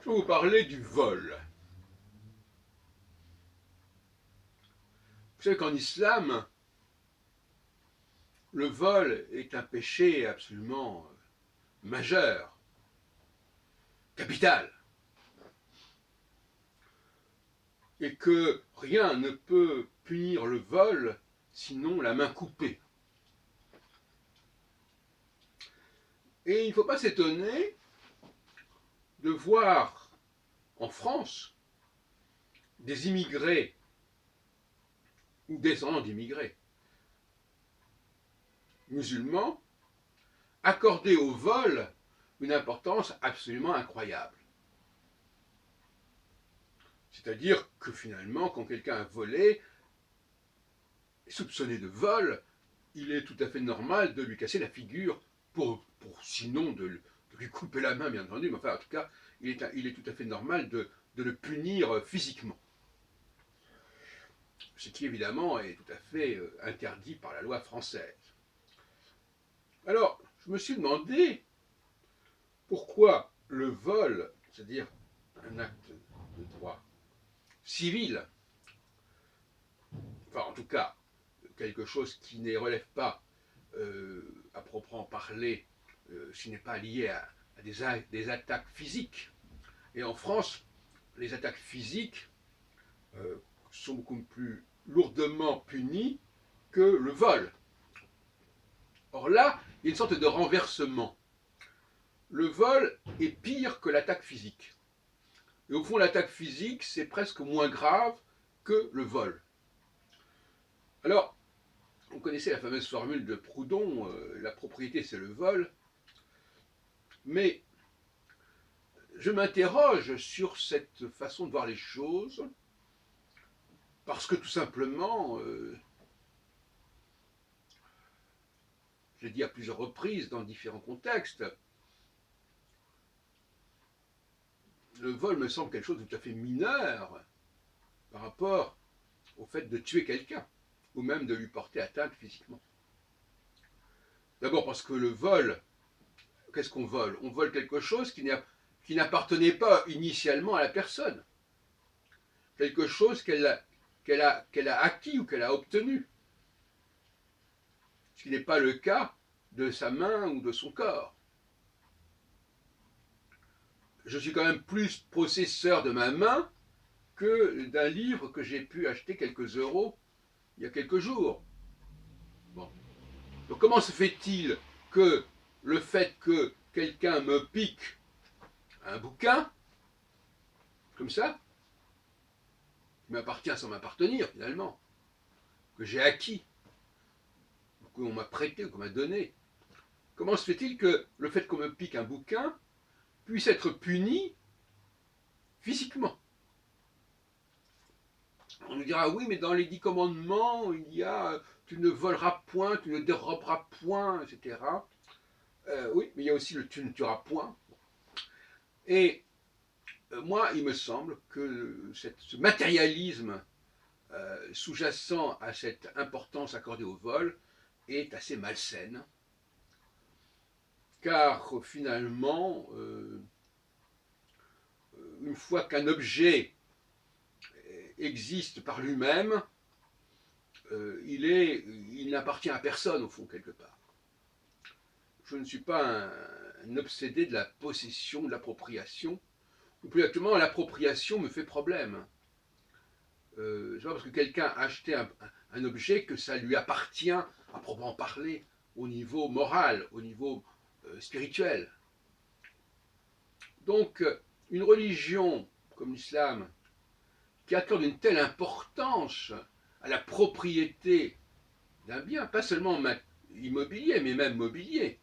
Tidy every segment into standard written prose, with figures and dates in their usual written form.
Je vais vous parler du vol. Vous savez qu'en islam, le vol est un péché absolument majeur, capital, et que rien ne peut punir le vol sinon la main coupée. Et il ne faut pas s'étonner de voir en France des immigrés ou descendants d'immigrés musulmans accorder au vol une importance absolument incroyable. C'est-à-dire que finalement, quand quelqu'un a volé, soupçonné de vol, il est tout à fait normal de lui casser la figure, pour sinon de lui couper la main, bien entendu, mais enfin, en tout cas, il est tout à fait normal de le punir physiquement. Ce qui, évidemment, est tout à fait interdit par la loi française. Alors, je me suis demandé pourquoi le vol, c'est-à-dire un acte de droit civil, enfin, en tout cas, quelque chose qui ne relève pas, à proprement parler, ce n'est pas lié à des attaques physiques. Et en France, les attaques physiques sont beaucoup plus lourdement punies que le vol. Or là, il y a une sorte de renversement. Le vol est pire que l'attaque physique. Et au fond, l'attaque physique, c'est presque moins grave que le vol. Alors, on connaissait la fameuse formule de Proudhon, la propriété c'est le vol, mais je m'interroge sur cette façon de voir les choses, parce que tout simplement, je l'ai dit à plusieurs reprises dans différents contextes, le vol me semble quelque chose de tout à fait mineur par rapport au fait de tuer quelqu'un, ou même de lui porter atteinte physiquement. D'abord parce que le vol, qu'est-ce qu'on vole? On vole quelque chose qui n'appartenait pas initialement à la personne, quelque chose qu'elle a acquis ou qu'elle a obtenu, ce qui n'est pas le cas de sa main ou de son corps. Je suis quand même plus possesseur de ma main que d'un livre que j'ai pu acheter quelques euros il y a quelques jours. Bon. Donc comment se fait-il que le fait que quelqu'un me pique un bouquin, comme ça, qui m'appartient sans m'appartenir finalement, que j'ai acquis, qu'on m'a prêté ou qu'on m'a donné, comment se fait-il que le fait qu'on me pique un bouquin puisse être puni physiquement? On nous dira, oui, mais dans les 10 commandements, il y a tu ne voleras point, tu ne déroberas point, etc. Oui, mais il y a aussi le tu ne tueras point. Et moi, il me semble que ce matérialisme sous-jacent à cette importance accordée au vol est assez malsaine, car finalement, une fois qu'un objet existe par lui-même, il n'appartient à personne au fond quelque part. Je ne suis pas un obsédé de la possession, de l'appropriation, ou plus exactement l'appropriation me fait problème. C'est pas parce que quelqu'un a acheté un objet que ça lui appartient à proprement parler au niveau moral, au niveau spirituel. Donc une religion comme l'islam qui accorde une telle importance à la propriété d'un bien, pas seulement immobilier, mais même mobilier.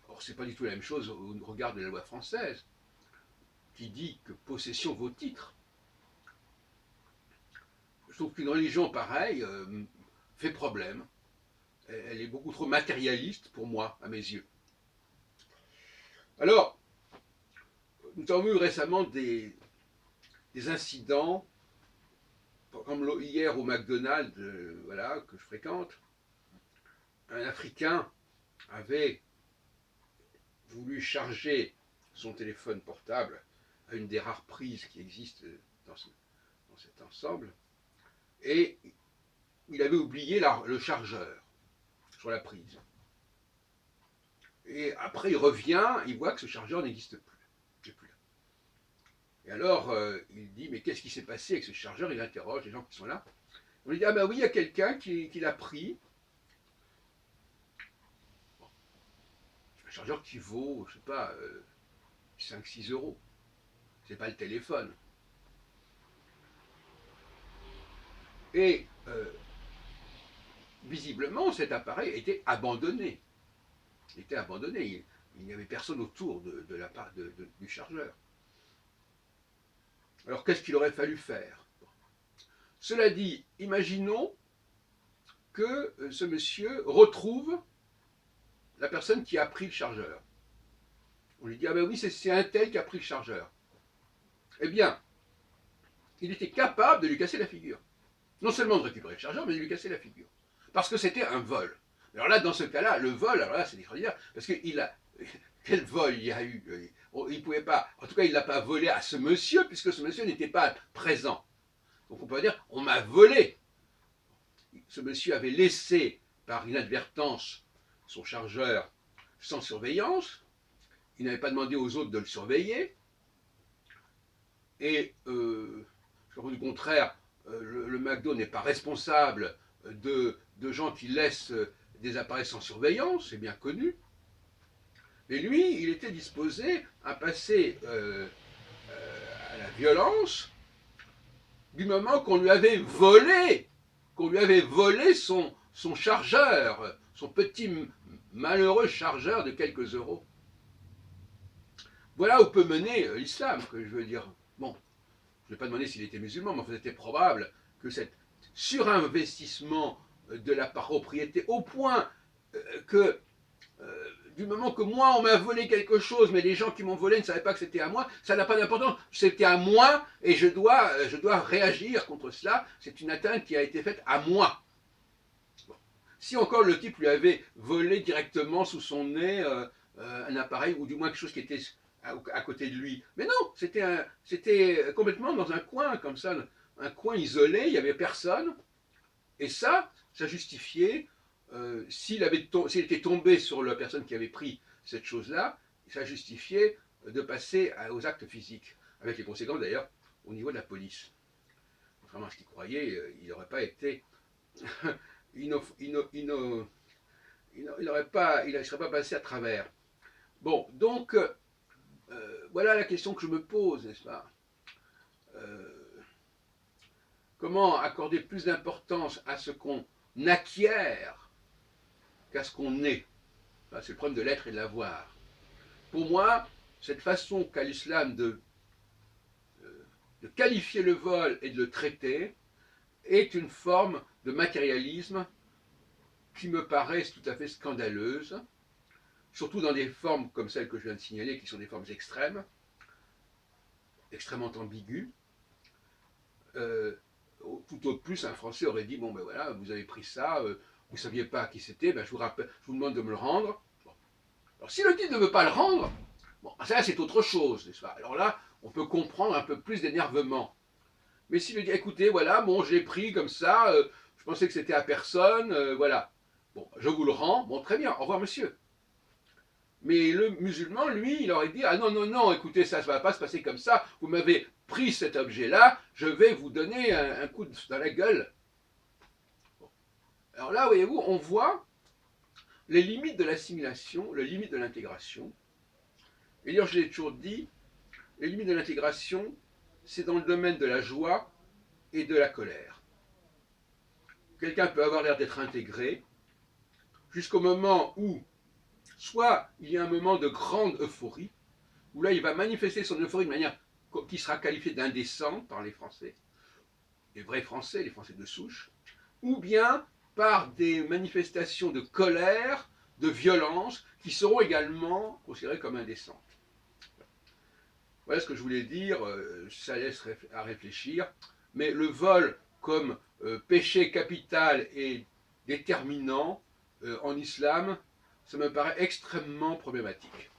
Or, c'est pas du tout la même chose au regard de la loi française, qui dit que possession vaut titre. Je trouve qu'une religion pareille fait problème. Elle est beaucoup trop matérialiste pour moi, à mes yeux. Alors, nous avons eu récemment des incidents, comme hier au McDonald's, voilà, que je fréquente. Un Africain avait voulu charger son téléphone portable à une des rares prises qui existent dans cet ensemble, et il avait oublié le chargeur sur la prise. Et après, il revient, il voit que ce chargeur n'existe plus. Il n'est plus là. Et alors, il dit, mais qu'est-ce qui s'est passé avec ce chargeur? Il interroge les gens qui sont là. On lui dit, ah ben oui, il y a quelqu'un qui l'a pris. Bon. Un chargeur qui vaut, je sais pas, 5-6 euros. C'est pas le téléphone. Et visiblement, cet appareil était abandonné. Il était abandonné. Il n'y avait personne autour du chargeur. Alors qu'est-ce qu'il aurait fallu faire? Cela dit, imaginons que ce monsieur retrouve la personne qui a pris le chargeur. On lui dit, ah ben oui, c'est un tel qui a pris le chargeur. Eh bien, il était capable de lui casser la figure. Non seulement de récupérer le chargeur, mais de lui casser la figure. Parce que c'était un vol. Alors là, dans ce cas-là, le vol, alors là, c'est extraordinaire, parce qu'il a... Quel vol il y a eu? Il ne pouvait pas... En tout cas, il ne l'a pas volé à ce monsieur, puisque ce monsieur n'était pas présent. Donc on peut dire, on m'a volé. Ce monsieur avait laissé, par inadvertance, son chargeur sans surveillance. Il n'avait pas demandé aux autres de le surveiller. Et, du contraire, le McDo n'est pas responsable de gens qui laissent des appareils sans surveillance, c'est bien connu. Mais lui, il était disposé à passer à la violence du moment qu'on lui avait volé son chargeur, son petit malheureux chargeur de quelques euros. Voilà où peut mener l'islam, que je veux dire. Bon, je ne vais pas demander s'il était musulman, mais c'était probable que cet surinvestissement de la propriété, au point que du moment que moi on m'a volé quelque chose, mais les gens qui m'ont volé ne savaient pas que c'était à moi, ça n'a pas d'importance, c'était à moi et je dois réagir contre cela, c'est une atteinte qui a été faite à moi. Bon. Si encore le type lui avait volé directement sous son nez un appareil, ou du moins quelque chose qui était à côté de lui, mais non, c'était complètement dans un coin comme ça, un coin isolé, il n'y avait personne, et ça justifiait s'il était tombé sur la personne qui avait pris cette chose-là, ça justifiait de passer aux actes physiques, avec les conséquences d'ailleurs au niveau de la police. Contrairement à ce qu'il croyait, il n'aurait pas été... il ne serait pas passé à travers. Bon, donc, voilà la question que je me pose, n'est-ce pas? Comment accorder plus d'importance à ce qu'on acquiert qu'à ce qu'on est? C'est le problème de l'être et de l'avoir. Pour moi, cette façon qu'a l'islam de qualifier le vol et de le traiter est une forme de matérialisme qui me paraît tout à fait scandaleuse, surtout dans des formes comme celles que je viens de signaler, qui sont des formes extrêmes, extrêmement ambiguës. Tout au plus, un Français aurait dit, bon ben voilà, vous avez pris ça, vous ne saviez pas à qui c'était, ben je vous demande de me le rendre. Bon. Alors si le type ne veut pas le rendre, bon, ça c'est autre chose, n'est-ce pas? Alors là, on peut comprendre un peu plus d'énervement. Mais s'il me dit, écoutez, voilà, bon, je l'ai pris comme ça, je pensais que c'était à personne, voilà. Bon, je vous le rends, bon, très bien, au revoir monsieur. Mais le musulman, lui, il aurait dit, ah non, non, non, écoutez, ça ne va pas se passer comme ça, vous m'avez pris cet objet-là, je vais vous donner un coup dans la gueule. Bon. Alors là, voyez-vous, on voit les limites de l'assimilation, les limites de l'intégration. Et d'ailleurs, je l'ai toujours dit, les limites de l'intégration, c'est dans le domaine de la joie et de la colère. Quelqu'un peut avoir l'air d'être intégré jusqu'au moment où, soit il y a un moment de grande euphorie, où là il va manifester son euphorie de manière qui sera qualifiée d'indécente par les Français, les vrais Français, les Français de souche, ou bien par des manifestations de colère, de violence, qui seront également considérées comme indécentes. Voilà ce que je voulais dire, ça laisse à réfléchir, mais le vol comme péché capital et déterminant en islam, ça me paraît extrêmement problématique.